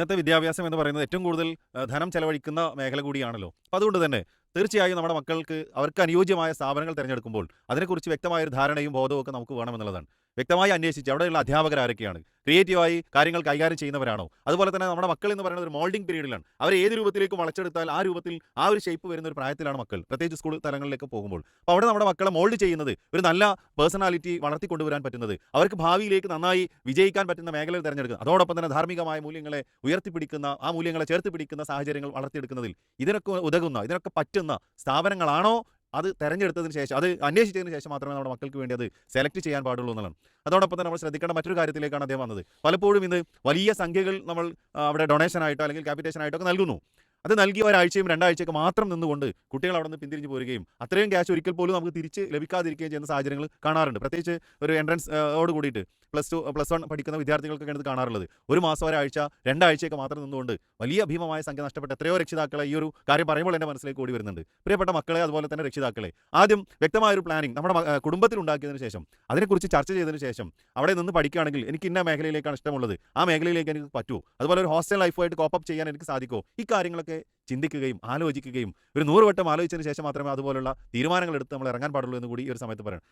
ഇന്നത്തെ വിദ്യാഭ്യാസം എന്ന് പറയുന്നത് ഏറ്റവും കൂടുതൽ ധനം ചെലവഴിക്കുന്ന മേഖല കൂടിയാണല്ലോ. അപ്പോൾ അതുകൊണ്ട് തന്നെ തീർച്ചയായും നമ്മുടെ മക്കൾക്ക് അവർക്ക് അനുയോജ്യമായ സ്ഥാപനങ്ങൾ തിരഞ്ഞെടുക്കുമ്പോൾ അതിനെക്കുറിച്ച് വ്യക്തമായ ഒരു ധാരണയും ബോധവും ഒക്കെ നമുക്ക് വേണമെന്നുള്ളതാണ്. വ്യക്തമായി അന്വേഷിച്ച് അവിടെയുള്ള അധ്യാപകർ ആരൊക്കെയാണ്? ക്രിയേറ്റീവായി കാര്യങ്ങൾ കൈകാര്യം ചെയ്യുന്നവരാണോ? അതുപോലെ തന്നെ നമ്മുടെ മക്കൾ എന്ന് പറയുന്നത് ഒരു മോൾഡിംഗ് പീരീഡിലാണ്. അവരെ ഏത് രൂപത്തിലേക്ക് വളച്ചെടുത്താൽ ആ രൂപത്തിൽ ആ ഒരു ഷേപ്പ് വരുന്ന ഒരു പ്രായത്തിലാണ് മക്കൾ. പ്രത്യേകിച്ച് സ്കൂൾ തലങ്ങളിലേക്ക് പോകുമ്പോൾ. അപ്പോൾ അവിടെ നമ്മുടെ മക്കളെ മോൾഡ് ചെയ്യുന്നത് ഒരു നല്ല പേഴ്സണാലിറ്റി വളർത്തിക്കൊണ്ടുവരാൻ പറ്റുന്നത്, അവർക്ക് ഭാവിയിലേക്ക് നന്നായി വിജയിക്കാൻ പറ്റുന്ന മേഖലകൾ തിരഞ്ഞെടുക്കുക. അതോടൊപ്പം തന്നെ ധാർമ്മികമായ മൂല്യങ്ങളെ ഉയർത്തിപ്പിടിക്കുന്ന, ആ മൂല്യങ്ങളെ ചേർത്ത് പിടിക്കുന്ന സാഹചര്യങ്ങൾ വളർത്തിയെടുക്കുന്നതിൽ ഇതിനൊക്കെ ഉതകുന്ന, ഇതിനൊക്കെ പറ്റുന്ന സ്ഥാപനങ്ങളാണോ അത് തെരഞ്ഞെടുത്തതിന് ശേഷം, അത് അന്വേഷിച്ചതിന് ശേഷം മാത്രമേ നമ്മുടെ മക്കൾക്ക് വേണ്ടി അത് സെലക്ട് ചെയ്യാൻ പാടുള്ളൂ എന്നുള്ളതാണ്. അതോടൊപ്പം തന്നെ നമ്മൾ ശ്രദ്ധിക്കേണ്ട മറ്റൊരു കാര്യത്തിലേക്കാണ് അദ്ദേഹം വന്നത്. പലപ്പോഴും ഇന്ന് വലിയ സംഖ്യകൾ നമ്മൾ അവിടെ ഡൊണേഷനായിട്ടോ അല്ലെങ്കിൽ ക്യാപിറ്റേഷനായിട്ടോ ഒക്കെ നൽകുന്നു. അത് നൽകിയ ഒരാഴ്ചയും രണ്ടാഴ്ചയൊക്കെ മാത്രം നിന്നുകൊണ്ട് കുട്ടികൾ അവിടെ നിന്ന് പിന്തിരിഞ്ഞ് പോരുകയും അത്രയും ക്യാഷ് ഒരിക്കൽ പോലും നമുക്ക് തിരിച്ച് ലഭിക്കാതിരിക്കുകയും ചെയ്യുന്ന സാഹചര്യങ്ങൾ കാണാറുണ്ട്. പ്രത്യേകിച്ച് ഒരു എൻട്രൻസ് ഓട് കൂടിയിട്ട് പ്ലസ് ടു പ്ലസ് വൺ പഠിക്കുന്ന വിദ്യാർത്ഥികൾക്കൊക്കെയാണ് ഇത് കാണാറുള്ളത്. ഒരു മാസം ഒരാഴ്ച രണ്ടാഴ്ചയൊക്കെ മാത്രം നിന്നുകൊണ്ട് വലിയ ഭീമമായ സംഖ്യ നഷ്ടപ്പെട്ട എത്രയോ രക്ഷിതാക്കളെ ഈ ഒരു കാര്യം പറയുമ്പോൾ എൻ്റെ മനസ്സിലേക്ക് ഓടി വരുന്നുണ്ട്. പ്രിയപ്പെട്ട മക്കളെ, അതുപോലെ തന്നെ രക്ഷിതാക്കളെ, ആദ്യം വ്യക്തമായ ഒരു പ്ലാനിങ് നമ്മുടെ കുടുംബത്തിൽ ഉണ്ടാക്കിയതിന് ശേഷം, അതിനെക്കുറിച്ച് ചർച്ച ചെയ്തതിന് ശേഷം അവിടെ നിന്ന് പഠിക്കുകയാണെങ്കിൽ എനിക്ക് ഇന്ന മേഖലയിലേക്കാണ് ഇഷ്ടമുള്ളത്, ആ മേഖലയിലേക്ക് എനിക്ക് പറ്റുമോ, അതുപോലെ ഒരു ഹോസ്റ്റൽ ലൈഫുമായിട്ട് കോപ്പപ്പ് ചെയ്യാൻ എനിക്ക് സാധിക്കുമോ, ഈ കാര്യങ്ങളൊക്കെ ചിന്തിക്കുകയും ആലോചിക്കുകയും ഒരു 100 വട്ടം ആലോചിച്ചതിന് ശേഷം മാത്രമേ അതുപോലുള്ള തീരുമാനങ്ങൾ എടുത്ത് നമ്മൾ ഇറങ്ങാൻ പാടുള്ളൂ എന്ന് കൂടി ഈ ഒരു സമയത്ത് പറയണം.